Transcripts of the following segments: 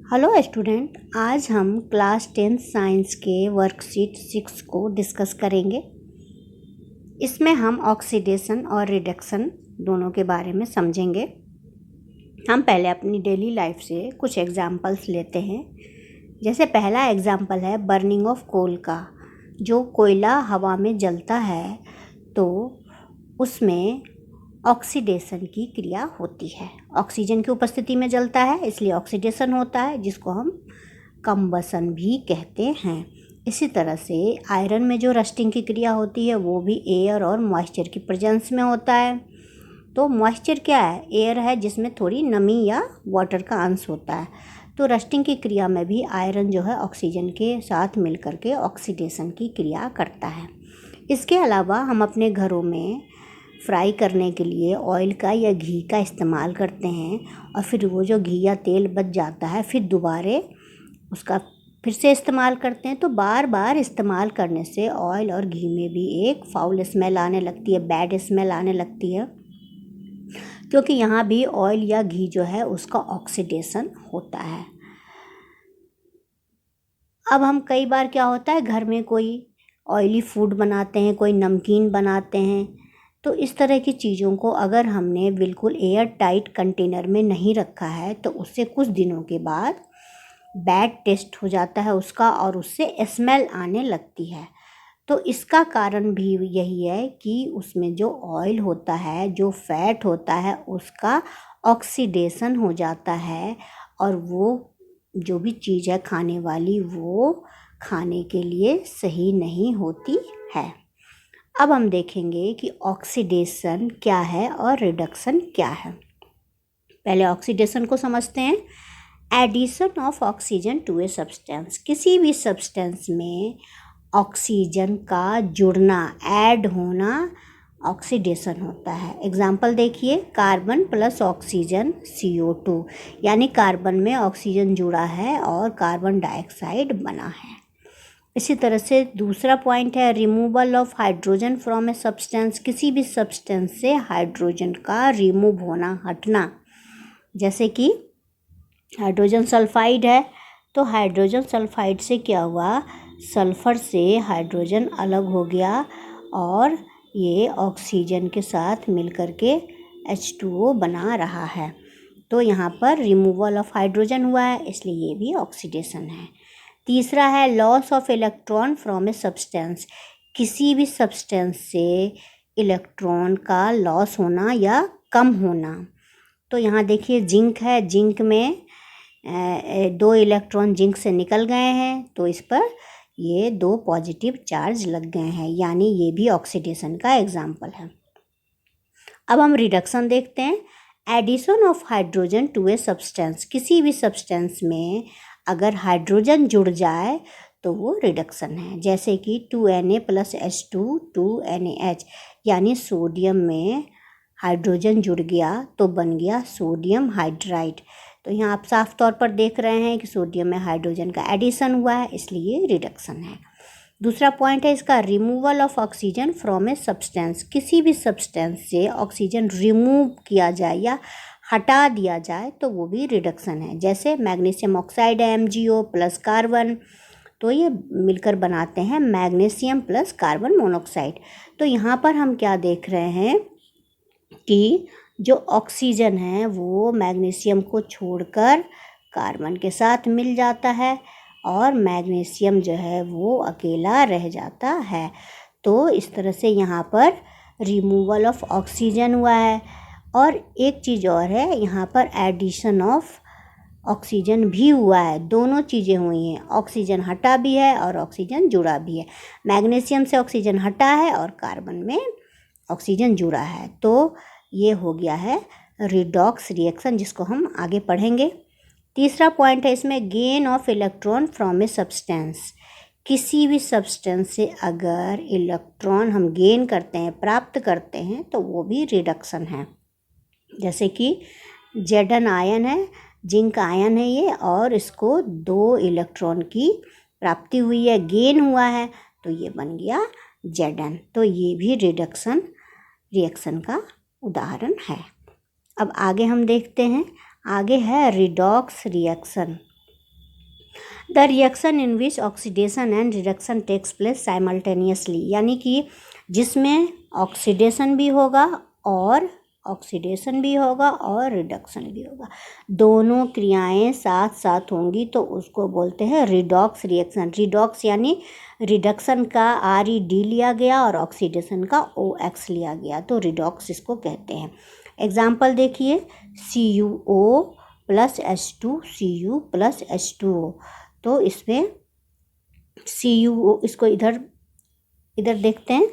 Hello student, आज हम class 10 science के वर्कशीट 6 को डिस्कस करेंगे। इसमें हम ऑक्सीडेशन और रिडक्शन दोनों के बारे में समझेंगे। हम पहले अपनी डेली लाइफ से कुछ एग्जांपल्स लेते हैं। जैसे पहला एग्जांपल है बर्निंग ऑफ कोल का। जो कोयला हवा में जलता है तो उसमें ऑक्सीडेशन की क्रिया होती है। ऑक्सीजन की उपस्थिति में जलता है, इसलिए ऑक्सीडेशन होता है, जिसको हम कंबसन भी कहते हैं। इसी तरह से आयरन में जो रस्टिंग की क्रिया होती है वो भी एयर और मॉइस्चर की प्रेजेंस में होता है। तो मॉइस्चर क्या है? एयर है जिसमें थोड़ी नमी या वाटर का अंश होता है। तो रस्टिंग की क्रिया में भी आयरन जो है ऑक्सीजन के साथ मिलकर के ऑक्सीडेशन की क्रिया करता है। इसके अलावा हम अपने घरों में फ्राई करने के लिए ऑयल का या घी का इस्तेमाल करते हैं, और फिर वो जो घी या तेल बच जाता है फिर दोबारा उसका फिर से इस्तेमाल करते हैं। तो बार बार इस्तेमाल करने से ऑयल और घी में भी एक फाउल स्मेल आने लगती है, बैड स्मेल आने लगती है, क्योंकि यहाँ भी ऑयल या घी जो है उसका ऑक्सीडेशन होता है। अब हम कई बार क्या होता है, घर में कोई ऑयली फूड बनाते हैं, कोई नमकीन बनाते हैं, तो इस तरह की चीज़ों को अगर हमने बिल्कुल एयर टाइट कंटेनर में नहीं रखा है तो उससे कुछ दिनों के बाद बैड टेस्ट हो जाता है उसका, और उससे स्मेल आने लगती है। तो इसका कारण भी यही है कि उसमें जो ऑयल होता है, जो फैट होता है, उसका ऑक्सीडेशन हो जाता है, और वो जो भी चीज़ है खाने वाली वो खाने के लिए सही नहीं होती है। अब हम देखेंगे कि ऑक्सीडेशन क्या है और रिडक्शन क्या है। पहले ऑक्सीडेशन को समझते हैं। Addition of oxygen to a substance. किसी भी सब्सटेंस में ऑक्सीजन का जुड़ना, ऐड होना ऑक्सीडेशन होता है। एग्जाम्पल देखिए, कार्बन प्लस ऑक्सीजन CO2, यानी कार्बन में ऑक्सीजन जुड़ा है और कार्बन डाइऑक्साइड बना है। इसी तरह से दूसरा पॉइंट है removal of hydrogen from A substance. किसी भी सब्सटेंस से हाइड्रोजन का रिमूव होना, हटना। जैसे कि हाइड्रोजन सल्फाइड है, तो हाइड्रोजन सल्फाइड से क्या हुआ, सल्फ़र से हाइड्रोजन अलग हो गया और ये ऑक्सीजन के साथ मिलकर के H2O बना रहा है। तो यहाँ पर रिमूवल ऑफ हाइड्रोजन हुआ है, इसलिए ये भी ऑक्सीडेशन है। तीसरा है loss of electron from A substance. किसी भी सब्सटेंस से इलेक्ट्रॉन का लॉस होना या कम होना। तो यहाँ देखिए जिंक है, जिंक में 2 इलेक्ट्रॉन जिंक से निकल गए हैं, तो इस पर ये 2 पॉजिटिव चार्ज लग गए हैं, यानी ये भी ऑक्सीडेशन का एग्जाम्पल है। अब हम रिडक्शन देखते हैं। Addition of hydrogen to a substance. किसी भी सब्सटेंस में अगर हाइड्रोजन जुड़ जाए तो वो रिडक्शन है। जैसे कि 2Na + H2 2NaH, यानी सोडियम में हाइड्रोजन जुड़ गया तो बन गया सोडियम हाइड्राइड। तो यहाँ आप साफ तौर पर देख रहे हैं कि सोडियम में हाइड्रोजन का एडिशन हुआ है, इसलिए रिडक्शन है। दूसरा पॉइंट है इसका removal of oxygen from A substance. किसी भी सब्सटेंस से ऑक्सीजन रिमूव किया जाए या हटा दिया जाए तो वो भी रिडक्शन है। जैसे मैग्नीशियम ऑक्साइड है MgO + कार्बन, तो ये मिलकर बनाते हैं मैग्नीशियम + कार्बन मोनोऑक्साइड। तो यहाँ पर हम क्या देख रहे हैं कि जो ऑक्सीजन है वो मैग्नीशियम को छोड़कर कार्बन के साथ मिल जाता है और मैग्नीशियम जो है वो अकेला रह जाता है। तो इस तरह से यहाँ पर रिमूवल ऑफ ऑक्सीजन हुआ है। और एक चीज़ और है, यहाँ पर एडिशन ऑफ ऑक्सीजन भी हुआ है। दोनों चीज़ें हुई हैं, ऑक्सीजन हटा भी है और ऑक्सीजन जुड़ा भी है। मैग्नीशियम से ऑक्सीजन हटा है और कार्बन में ऑक्सीजन जुड़ा है। तो ये हो गया है रिडॉक्स रिएक्शन, जिसको हम आगे पढ़ेंगे। तीसरा पॉइंट है इसमें gain of electron from A substance. किसी भी सब्सटेंस से अगर इलेक्ट्रॉन हम गेन करते हैं, प्राप्त करते हैं, तो वो भी रिडक्शन है। जैसे कि Zn आयन है, जिंक आयन है ये, और इसको 2 इलेक्ट्रॉन की प्राप्ति हुई है, गेन हुआ है, तो ये बन गया Zn। तो ये भी रिडक्शन रिएक्शन का उदाहरण है। अब आगे हम देखते हैं, आगे है redox reaction. The reaction in which oxidation and reduction takes place simultaneously, यानी कि जिसमें ऑक्सीडेशन भी होगा और रिडक्शन भी होगा, दोनों क्रियाएं साथ साथ होंगी तो उसको बोलते हैं रिडॉक्स रिएक्शन। रिडॉक्स यानी रिडक्शन का RED लिया गया और ऑक्सीडेशन का OX लिया गया, तो रिडॉक्स इसको कहते हैं। एग्जाम्पल देखिए, CuO plus H2 Cu plus H2O। तो इसमें CuO, इसको इधर देखते हैं,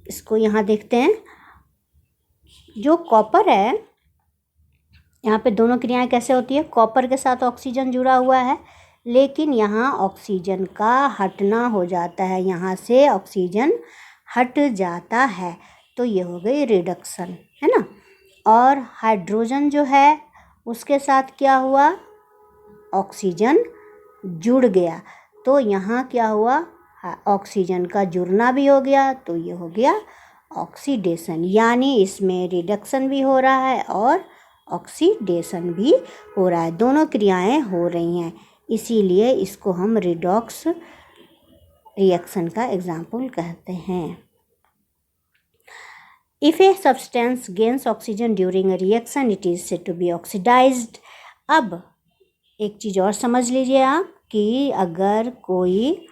इसको यहाँ देखते हैं। जो कॉपर है, यहाँ पे दोनों क्रियाएं कैसे होती है, कॉपर के साथ ऑक्सीजन जुड़ा हुआ है, लेकिन यहाँ ऑक्सीजन का हटना हो जाता है, यहाँ से ऑक्सीजन हट जाता है, तो ये हो गई रिडक्शन, है ना। और हाइड्रोजन जो है उसके साथ क्या हुआ, ऑक्सीजन जुड़ गया, तो यहाँ क्या हुआ, ऑक्सीजन का जुड़ना भी हो गया, तो ये हो गया ऑक्सीडेशन। यानी इसमें रिडक्शन भी हो रहा है और ऑक्सीडेशन भी हो रहा है, दोनों क्रियाएं हो रही हैं, इसीलिए इसको हम रिडॉक्स रिएक्शन का एग्जाम्पल कहते हैं। If a substance gains oxygen during a reaction, it is said to be oxidized. अब एक चीज़ और समझ लीजिए आप कि अगर कोई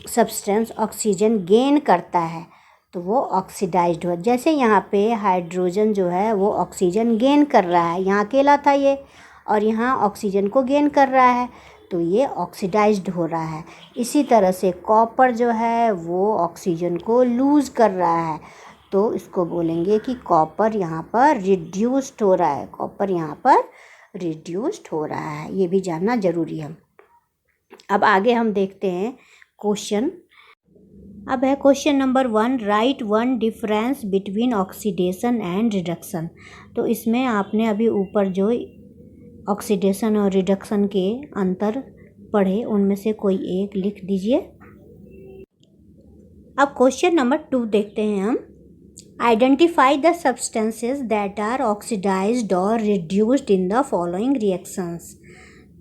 सब्सटेंस ऑक्सीजन गेन करता है तो वो ऑक्सीडाइज्ड हो, जैसे यहाँ पे हाइड्रोजन जो है वो ऑक्सीजन गेन कर रहा है, यहाँ अकेला था ये और यहाँ ऑक्सीजन को गेन कर रहा है, तो ये ऑक्सीडाइज्ड हो रहा है। इसी तरह से कॉपर जो है वो ऑक्सीजन को लूज़ कर रहा है, तो इसको बोलेंगे कि कॉपर यहाँ पर रिड्यूस्ड हो रहा है, कॉपर यहाँ पर रिड्यूस्ड हो रहा है, ये भी जानना ज़रूरी है। अब आगे हम देखते हैं क्वेश्चन। अब है question number 1, right one difference between oxidation and reduction. तो इसमें आपने अभी ऊपर जो ऑक्सीडेशन और रिडक्शन के अंतर पढ़े उनमें से कोई एक लिख दीजिए। अब क्वेश्चन नंबर 2 देखते हैं हम। Identify the substances that are oxidized और reduced in the following reactions.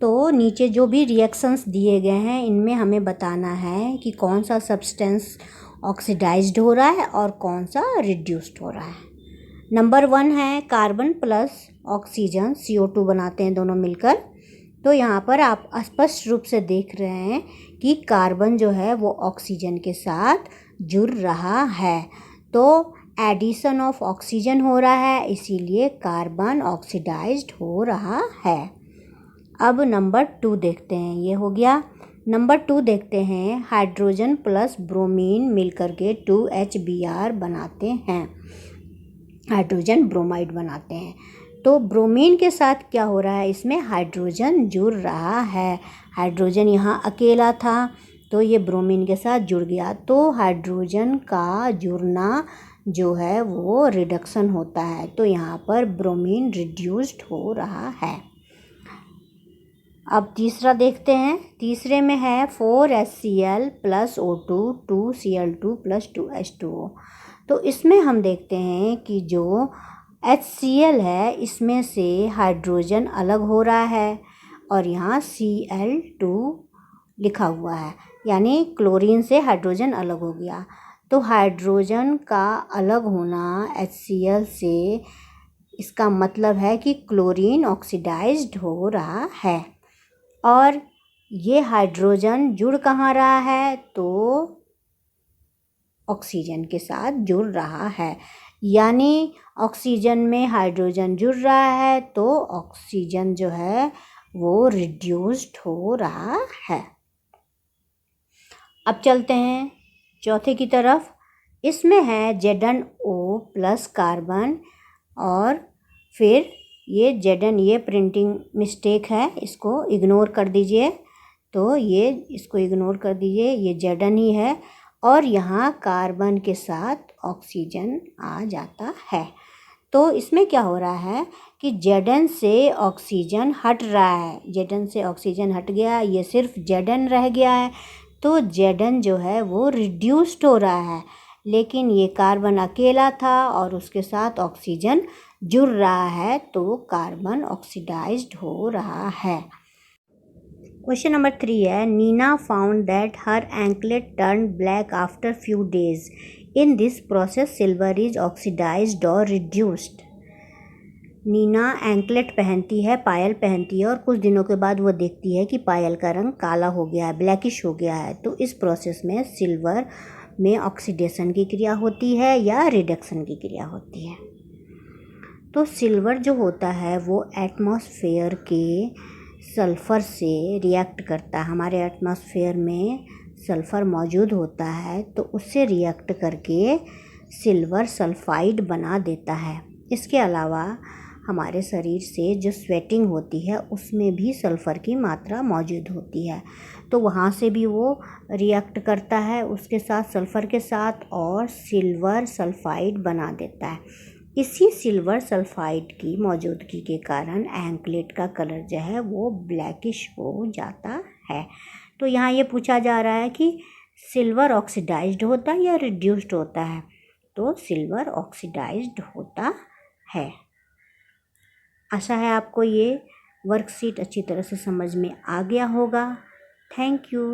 तो नीचे जो भी रिएक्शंस दिए गए हैं इनमें हमें बताना है कि कौन सा सब्सटेंस ऑक्सीडाइज्ड हो रहा है और कौन सा रिड्यूस्ड हो रहा है। नंबर 1 है कार्बन प्लस ऑक्सीजन, CO2 बनाते हैं दोनों मिलकर। तो यहाँ पर आप स्पष्ट रूप से देख रहे हैं कि कार्बन जो है वो ऑक्सीजन के साथ जुड़ रहा है, तो एडिशन ऑफ ऑक्सीजन हो रहा है, इसीलिए कार्बन ऑक्सीडाइज्ड हो रहा है। अब नंबर 2 देखते हैं, ये हो गया। नंबर 2 देखते हैं, हाइड्रोजन प्लस ब्रोमीन मिलकर के 2HBr बनाते हैं, हाइड्रोजन ब्रोमाइड बनाते हैं। तो ब्रोमीन के साथ क्या हो रहा है, इसमें हाइड्रोजन जुड़ रहा है, हाइड्रोजन यहाँ अकेला था तो ये ब्रोमीन के साथ जुड़ गया, तो हाइड्रोजन का जुड़ना जो है वो रिडक्शन होता है, तो यहाँ पर ब्रोमीन रिड्यूस्ड हो रहा है। अब तीसरा देखते हैं, तीसरे में है 4HCl plus O2 2Cl2 plus 2H2O। तो इसमें हम देखते हैं कि जो HCl है इसमें से हाइड्रोजन अलग हो रहा है और यहाँ Cl2 लिखा हुआ है, यानी क्लोरीन से हाइड्रोजन अलग हो गया। तो हाइड्रोजन का अलग होना HCl से, इसका मतलब है कि क्लोरीन ऑक्सीडाइज्ड हो रहा है और ये हाइड्रोजन जुड़ कहाँ रहा है, तो ऑक्सीजन के साथ जुड़ रहा है, यानी ऑक्सीजन में हाइड्रोजन जुड़ रहा है तो ऑक्सीजन जो है वो रिड्यूस्ड हो रहा है। अब चलते हैं चौथे की तरफ। इसमें है ZnO प्लस कार्बन और फिर ये Zn, ये प्रिंटिंग मिस्टेक है, इसको इग्नोर कर दीजिए, तो ये इसको इग्नोर कर दीजिए, ये Zn ही है और यहाँ कार्बन के साथ ऑक्सीजन आ जाता है। तो इसमें क्या हो रहा है कि Zn से ऑक्सीजन हट रहा है, Zn से ऑक्सीजन हट गया, ये सिर्फ Zn रह गया है, तो Zn जो है वो रिड्यूस्ड हो रहा है, लेकिन ये कार्बन अकेला था और उसके साथ ऑक्सीजन जुड़ रहा है, तो कार्बन ऑक्सीडाइज्ड हो रहा है। क्वेश्चन नंबर 3 है, Neena found that her anklet turn black after few days. In this process silver is oxidised और रिड्यूस्ड। नीना एंकलेट पहनती है, पायल पहनती है, और कुछ दिनों के बाद वो देखती है कि पायल का रंग काला हो गया है, ब्लैकिश हो गया है। तो इस प्रोसेस में सिल्वर में ऑक्सीडेशन की क्रिया होती है या रिडक्शन की क्रिया होती है। तो सिल्वर जो होता है वो एटमॉस्फेयर के सल्फ़र से रिएक्ट करता है। हमारे एटमॉस्फेयर में सल्फ़र मौजूद होता है, तो उससे रिएक्ट करके सिल्वर सल्फाइड बना देता है। इसके अलावा हमारे शरीर से जो स्वेटिंग होती है उसमें भी सल्फ़र की मात्रा मौजूद होती है, तो वहाँ से भी वो रिएक्ट करता है उसके साथ, सल्फ़र के साथ, और सिल्वर सल्फाइड बना देता है। इसी सिल्वर सल्फाइड की मौजूदगी के कारण एंकलेट का कलर जो है वो ब्लैकिश हो जाता है। तो यहाँ ये पूछा जा रहा है कि सिल्वर ऑक्सीडाइज्ड होता है या रिड्यूस्ड होता है, तो सिल्वर ऑक्सीडाइज्ड होता है। आशा है आपको ये वर्कशीट अच्छी तरह से समझ में आ गया होगा। Thank you.